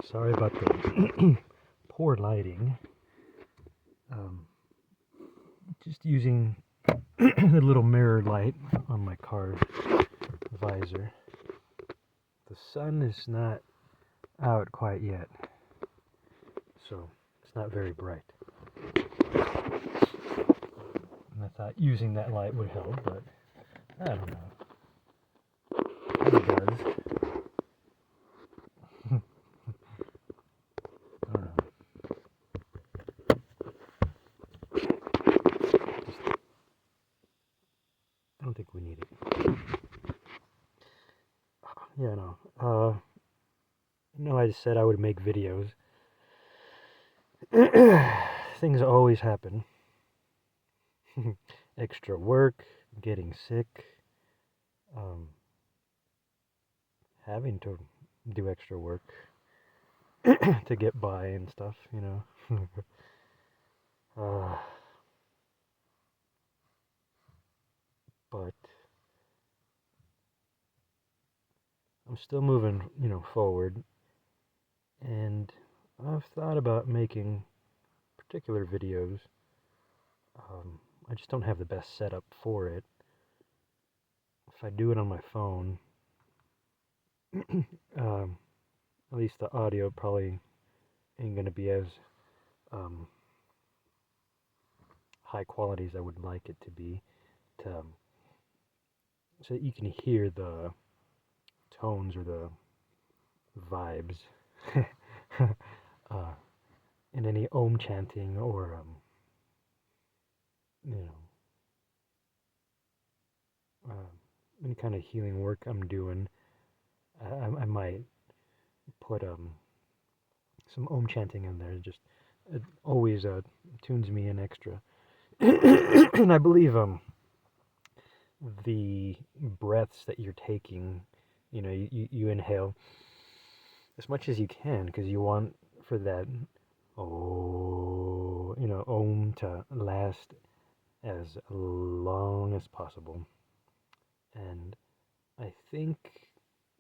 Sorry about the poor lighting. Just using the little mirror light on my car visor. The sun is not out quite yet, so it's not very bright. And I thought using that light would help, but I don't know. It does. I don't know. I don't think we need it. Yeah, no. I just said I would make videos. Things always happen. Extra work, getting sick, having to do extra work to get by and stuff, but I'm still moving, forward, and I've thought about making particular videos. I just don't have the best setup for it. If I do it on my phone, at least the audio probably ain't gonna be as high quality as I would like it to be, so that you can hear the tones or the vibes, in any Om chanting or any kind of healing work I'm doing. I might put some Om chanting in there. It always tunes me in extra. And I believe the breaths that you're taking, you inhale as much as you can, because you want for that Om to last as long as possible. And I think,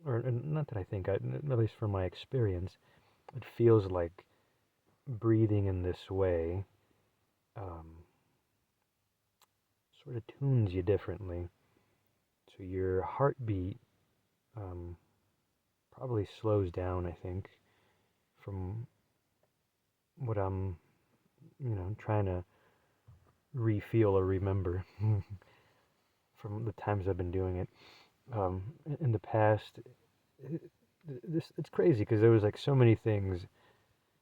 or not that I think, at least from my experience, it feels like breathing in this way sort of tunes you differently. So your heartbeat probably slows down, I think, from what I'm, trying to re-feel or remember from the times I've been doing it. In the past, it's crazy because there was like so many things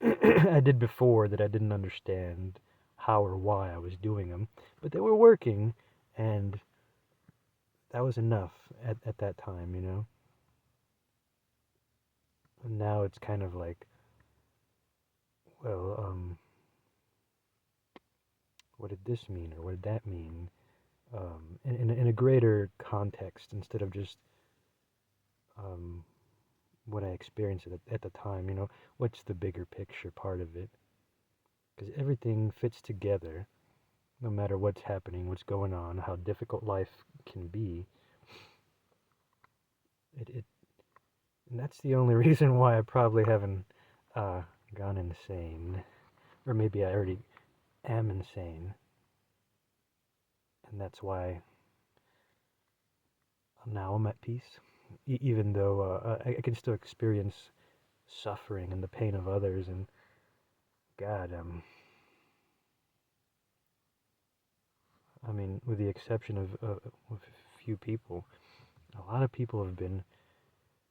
I did before that I didn't understand how or why I was doing them, but they were working, and that was enough at that time, And now it's kind of like, well, what did this mean or what did that mean? In a greater context instead of just what I experienced at the time, what's the bigger picture part of it? Because everything fits together, no matter what's happening, what's going on, how difficult life can be. And that's the only reason why I probably haven't gone insane, or maybe I already am insane, and that's why now I'm at peace, even though I can still experience suffering and the pain of others, and God, I mean, with the exception of a few people, a lot of people have been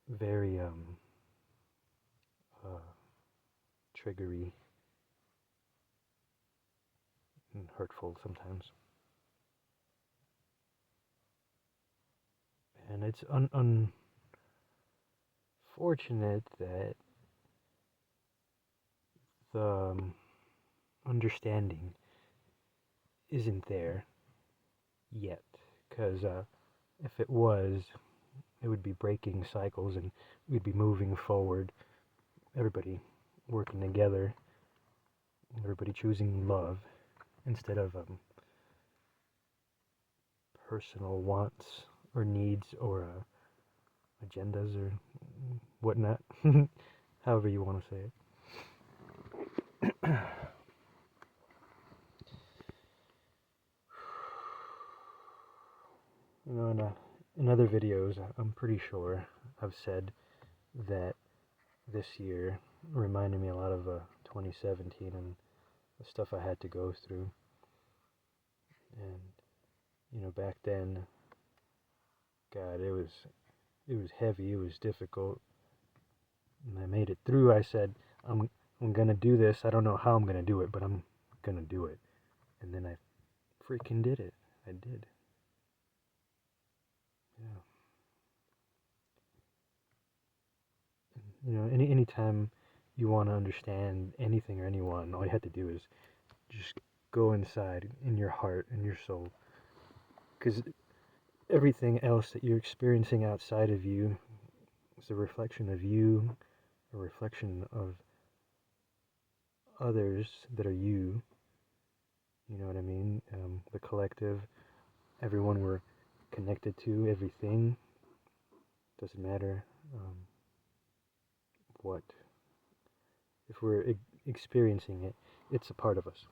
very triggery and hurtful sometimes. And it's unfortunate that the understanding isn't there yet, because if it was, it would be breaking cycles and we'd be moving forward, everybody working together, everybody choosing love instead of personal wants or needs or agendas or whatnot. however you want to say it. You know, in other videos, I'm pretty sure I've said that this year reminded me a lot of 2017 and the stuff I had to go through. And you know, back then, God, it was heavy, it was difficult, and I made it through. I said, I'm gonna do this. I don't know how I'm gonna do it, but I'm gonna do it. And then I freaking did it. I did. Yeah. You know, anytime you want to understand anything or anyone, all you have to do is just go inside in your heart and your soul, because everything else that you're experiencing outside of you is a reflection of you, a reflection of others that are you. You know what I mean? The collective, everyone we're connected to, everything. Doesn't matter what. If we're experiencing it, it's a part of us.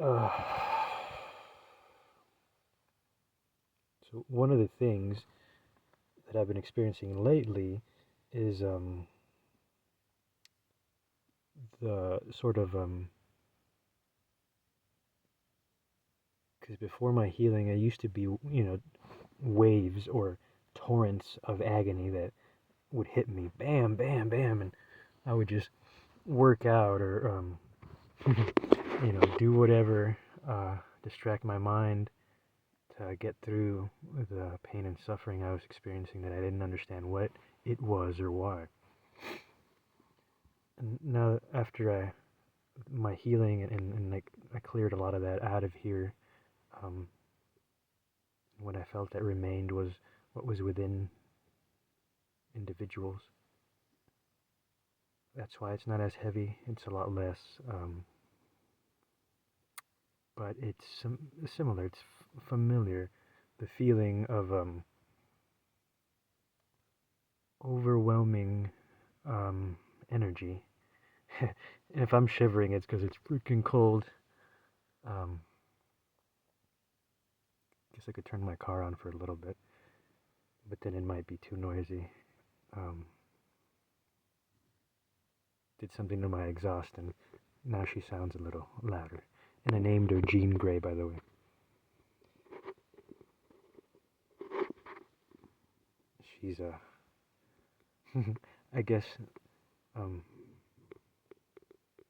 uh, so one of the things that I've been experiencing lately is the sort of because before my healing, I used to be, you know, waves or torrents of agony that would hit me, bam, bam, bam, and I would just work out or you know, do whatever, distract my mind to get through the pain and suffering I was experiencing that I didn't understand what it was or why. And now after my healing and I cleared a lot of that out of here, um, what I felt that remained was what was within individuals. That's why it's not as heavy. It's a lot less, but it's similar. It's familiar. The feeling of overwhelming energy. And if I'm shivering, it's because it's freaking cold. Guess I could turn my car on for a little bit, but then it might be too noisy. Um, did something to my exhaust, and now she sounds a little louder. And I named her Jean Grey, by the way. She's I guess um,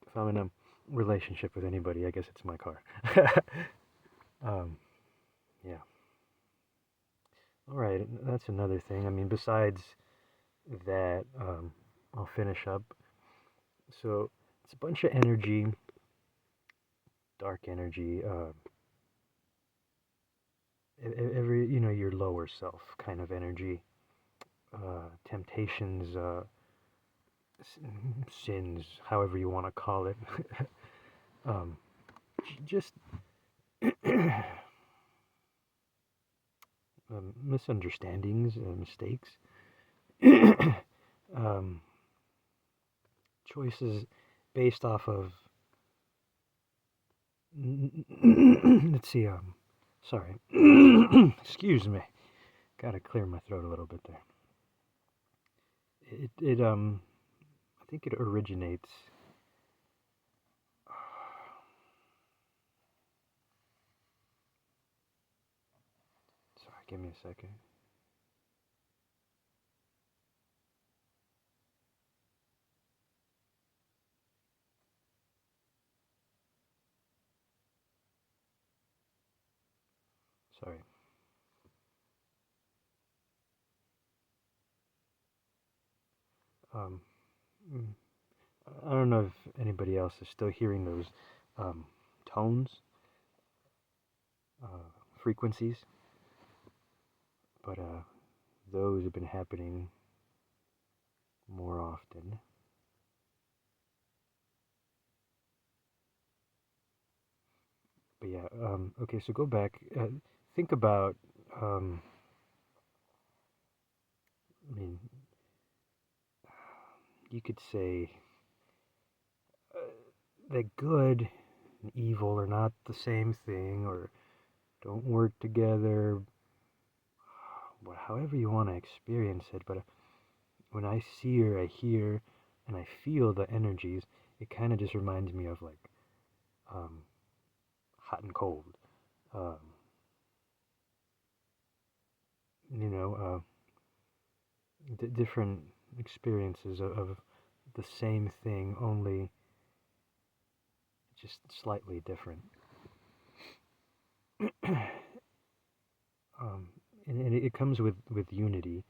if I'm in a relationship with anybody, I guess it's my car. Yeah. All right, that's another thing. I mean, besides that, I'll finish up. So it's a bunch of energy, dark energy. Every, you know, your lower self kind of energy, temptations, sins, however you want to call it. um, just misunderstandings, mistakes, um, choices based off of. Let's see. Sorry. Excuse me. Gotta clear my throat a little bit there. I think it originates. Sorry, give me a second. Sorry. Um, mm, I don't know if anybody else is still hearing those tones, frequencies, but those have been happening more often. But yeah, okay, so go back. Think about, I mean, you could say that good and evil are not the same thing, or don't work together, however you want to experience it. But when I see or I hear and I feel the energies, it kind of just reminds me of like hot and cold. Um, you know, different experiences of the same thing, only just slightly different. And it comes with unity.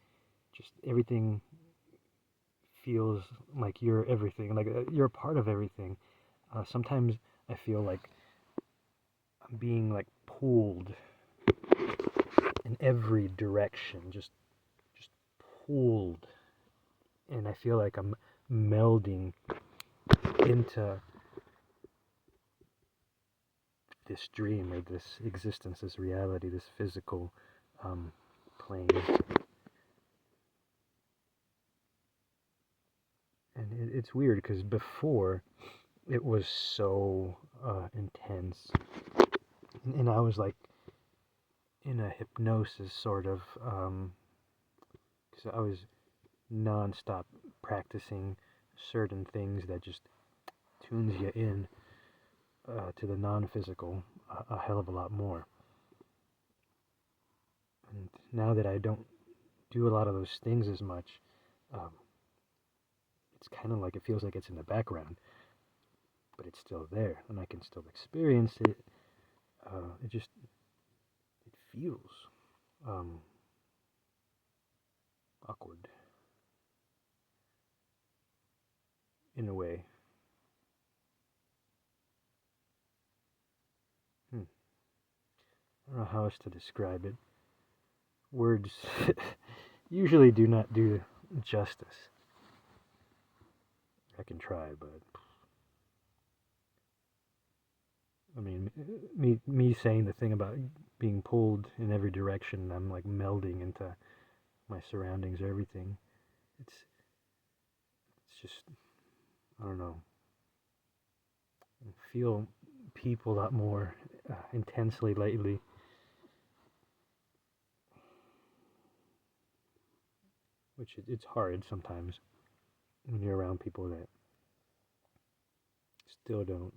Just everything feels like you're everything, like you're a part of everything. Sometimes I feel like I'm being like pulled in every direction, just pulled, and I feel like I'm melding into this dream or this existence, this reality, this physical plane. And it's weird because before it was so intense, and I was like in a hypnosis sort of, because I was nonstop practicing certain things that just tunes you in to the non-physical a hell of a lot more. And now that I don't do a lot of those things as much, um, it's kind of like it feels like it's in the background, but it's still there, and I can still experience it. It feels um, awkward in a way. Hmm. I don't know how else to describe it. Words usually do not do justice. I can try, but I mean, me saying the thing about being pulled in every direction, I'm like melding into my surroundings, everything. It's just, I don't know. I feel people a lot more intensely lately. Which it's hard sometimes when you're around people that still don't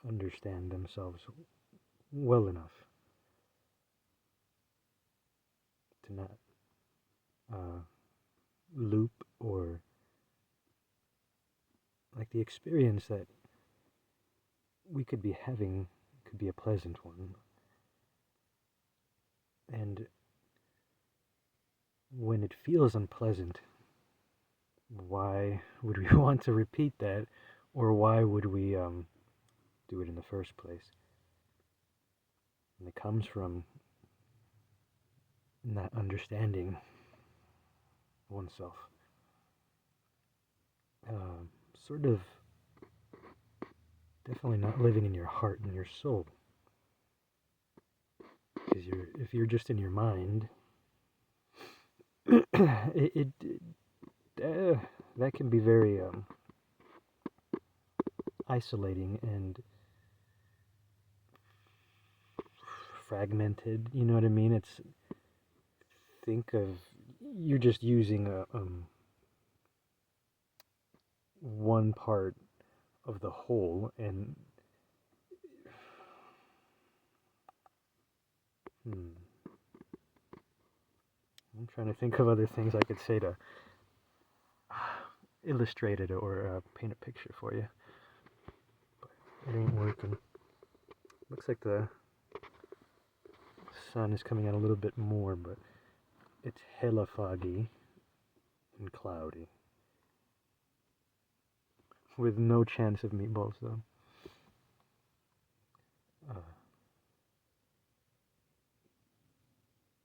understand themselves well enough to not uh, loop, or like the experience that we could be having could be a pleasant one. And when it feels unpleasant, why would we want to repeat that, or why would we do it in the first place? And it comes from not understanding oneself. Sort of definitely not living in your heart and your soul. Because if you're just in your mind, it that can be very isolating and fragmented. You know what I mean? It's think of you're just using a one part of the whole, and I'm trying to think of other things I could say to illustrate it or paint a picture for you, but it ain't working. Looks like the sun is coming out a little bit more, but it's hella foggy and cloudy, with no chance of meatballs though. Uh,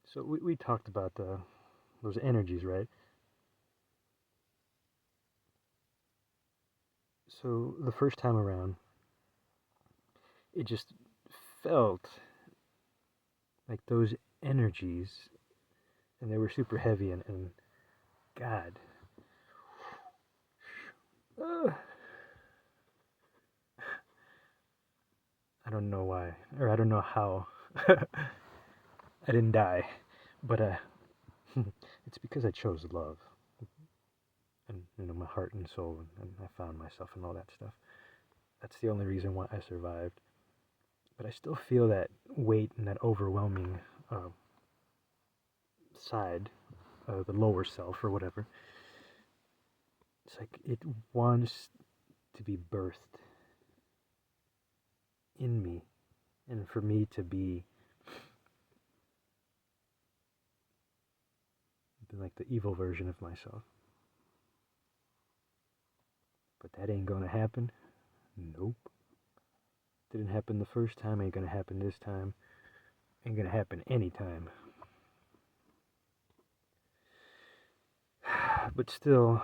so we talked about those energies, right? So the first time around, it just felt like those energies, and they were super heavy, and God, Uh, I don't know why, or I don't know how. I didn't die, but it's because I chose love, and my heart and soul, and I found myself and all that stuff. That's the only reason why I survived. But I still feel that weight and that overwhelming side, the lower self or whatever. It's like it wants to be birthed in me, and for me to be like the evil version of myself. But that ain't gonna happen. Nope. Didn't happen the first time, ain't gonna happen this time, ain't gonna happen anytime. But still,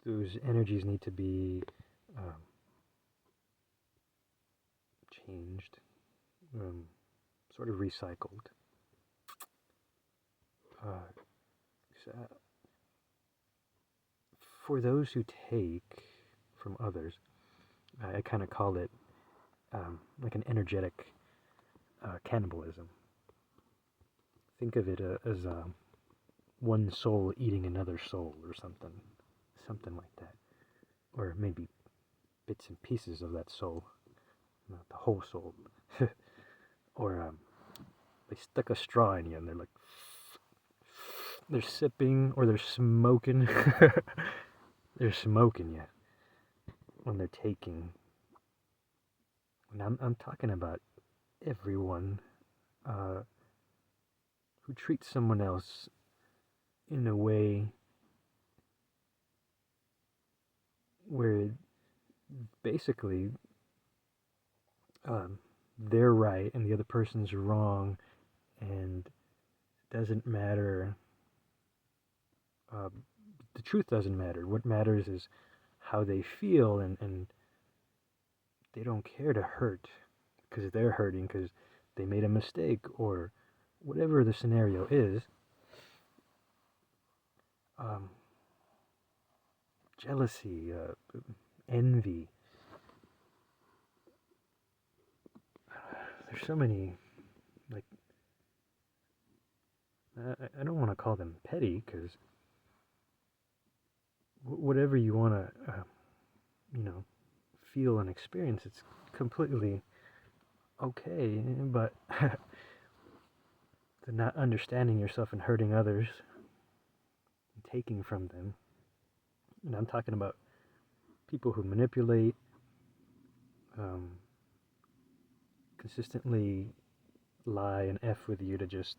those energies need to be changed, sort of recycled. So for those who take from others, I kind of call it like an energetic cannibalism. Think of it as one soul eating another soul or something like that. Or maybe bits and pieces of that soul, not the whole soul. Or they stuck a straw in you and they're like, they're sipping or they're smoking. They're smoking you when they're taking. And I'm talking about everyone who treats someone else in a way where basically they're right and the other person's wrong, and it doesn't matter. The truth doesn't matter. What matters is how they feel, and they don't care to hurt because they're hurting because they made a mistake or whatever the scenario is. Jealousy, envy. There's so many, like, I don't want to call them petty because whatever you want to, feel and experience, it's completely okay. But the not understanding yourself and hurting others, and taking from them, and I'm talking about people who manipulate, consistently lie and F with you to just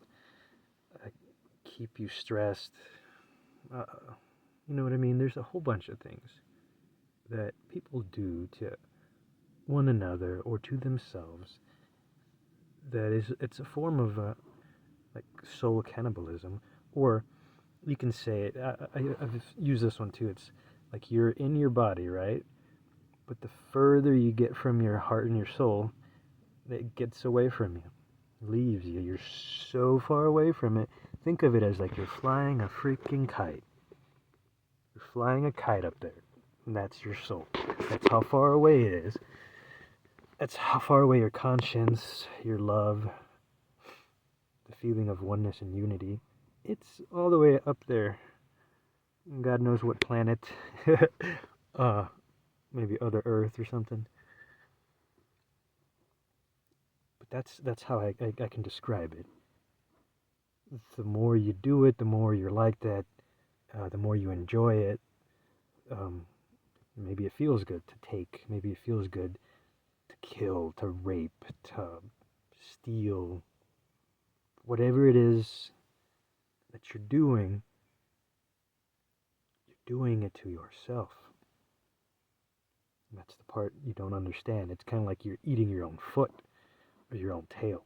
keep you stressed. You know what I mean? There's a whole bunch of things that people do to one another or to themselves that it's a form of like soul cannibalism. Or you can say it, I've used this one too, it's like you're in your body, right? But the further you get from your heart and your soul, it gets away from you, leaves you. You're so far away from it. Think of it as like you're flying a freaking kite. You're flying a kite up there, and that's your soul. That's how far away it is. That's how far away your conscience, your love, the feeling of oneness and unity, it's all the way up there. God knows what planet. Maybe other Earth or something. But that's how I can describe it. The more you do it, the more you're like that, the more you enjoy it. Maybe it feels good to take. Maybe it feels good to kill, to rape, to steal. Whatever it is that you're doing it to yourself. And that's the part you don't understand. It's kind of like you're eating your own foot or your own tail.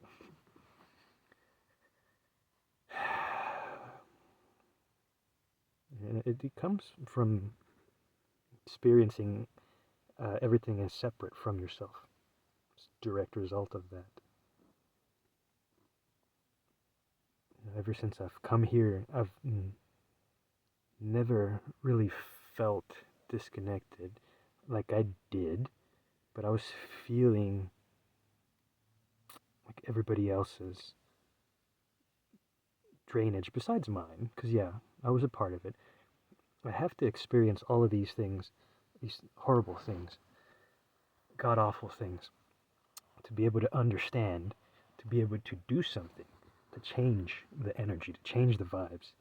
And it comes from experiencing everything as separate from yourself. It's a direct result of that. Ever since I've come here, I've never really felt disconnected like I did, but I was feeling like everybody else's drainage besides mine, because yeah, I was a part of it. I have to experience all of these things, these horrible things, god awful things, to be able to understand, to be able to do something, to change the energy, to change the vibes.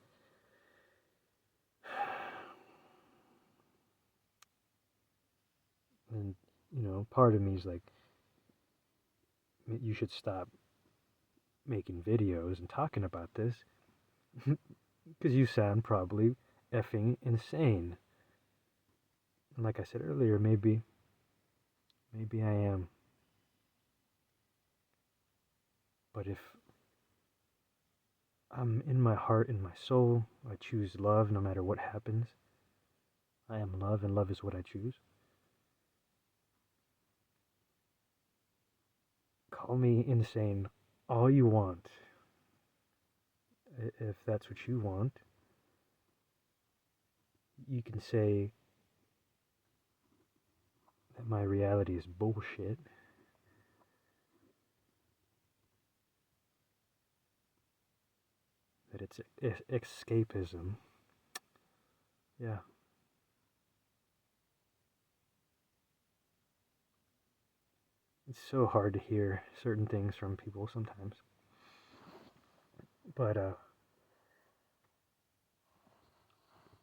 And, part of me is like, you should stop making videos and talking about this because you sound probably effing insane. And like I said earlier, maybe I am. But if I'm in my heart and my soul, I choose love no matter what happens. I am love, and love is what I choose. Call me insane all you want, if that's what you want. You can say that my reality is bullshit. That it's escapism. Yeah. It's so hard to hear certain things from people sometimes. But,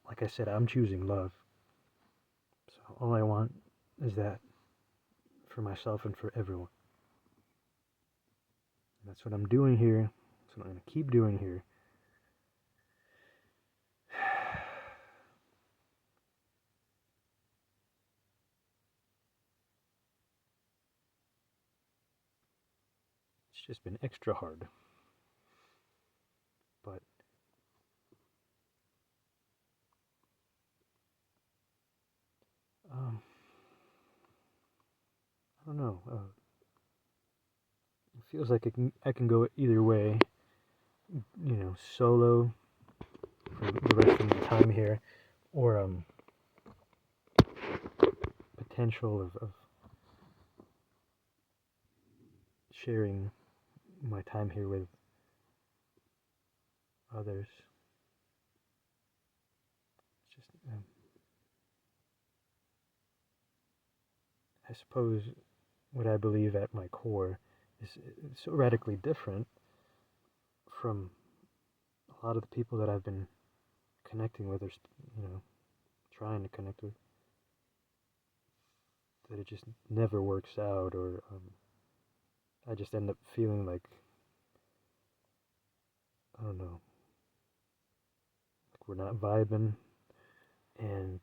like I said, I'm choosing love. So all I want is that for myself and for everyone. And that's what I'm doing here. That's what I'm going to keep doing here. It's just been extra hard. But I don't know. It feels like I can go either way. Solo for the rest of my time here, or potential of sharing my time here with others. It's just, I suppose, what I believe at my core is so radically different from a lot of the people that I've been connecting with, or trying to connect with, that it just never works out, or I just end up feeling like, I don't know, like we're not vibing, and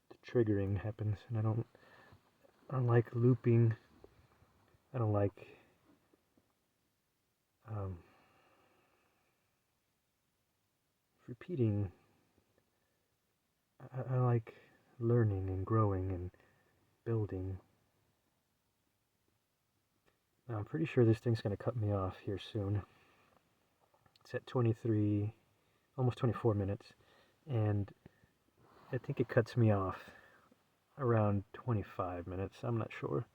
the triggering happens, and I don't like looping. I don't like repeating. I like learning and growing and building. Now, I'm pretty sure this thing's going to cut me off here soon. It's at 23, almost 24 minutes, and I think it cuts me off around 25 minutes. I'm not sure.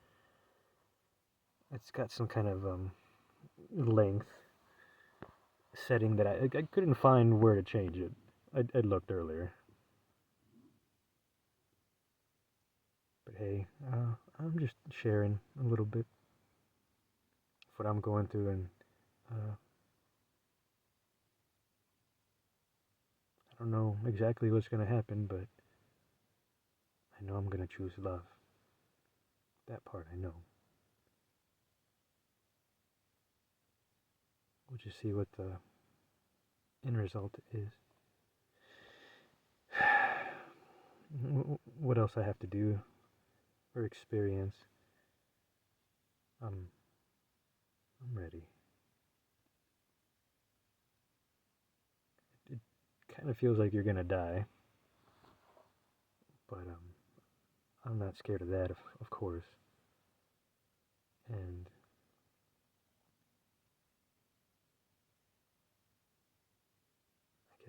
It's got some kind of length setting that I couldn't find where to change it. I looked earlier. But hey, I'm just sharing a little bit of what I'm going through, and I don't know exactly what's going to happen, but I know I'm going to choose love. That part I know. We'll just see what the end result is. What else I have to do or experience. I'm ready. It kind of feels like you're gonna die, but I'm not scared of that, of course. And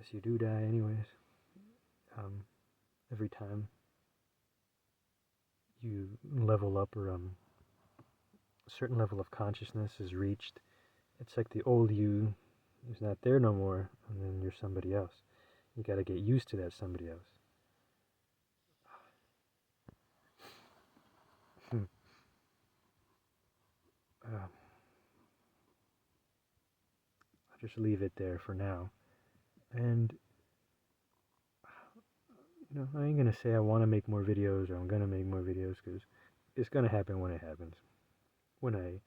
guess you do die anyways. Every time you level up or a certain level of consciousness is reached, it's like the old you is not there no more, and then you're somebody else. You got to get used to that somebody else. I'll just leave it there for now. And I ain't gonna say I want to make more videos or I'm gonna make more videos, because it's gonna happen when it happens. When I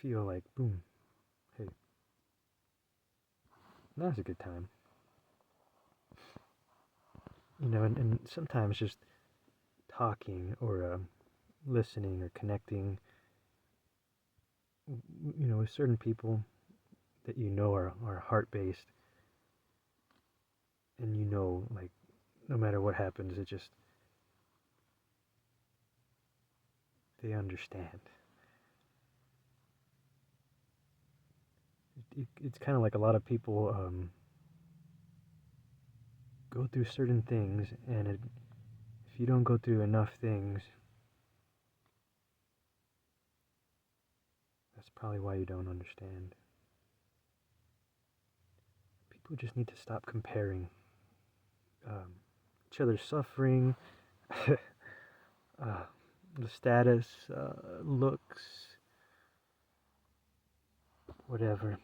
feel like, boom, hey, now's a good time. And sometimes just talking or listening or connecting, with certain people that are heart-based, and like, no matter what happens, they understand. It's kind of like a lot of people go through certain things, and if you don't go through enough things, that's probably why you don't understand. People just need to stop comparing each other's suffering, the status, looks, whatever.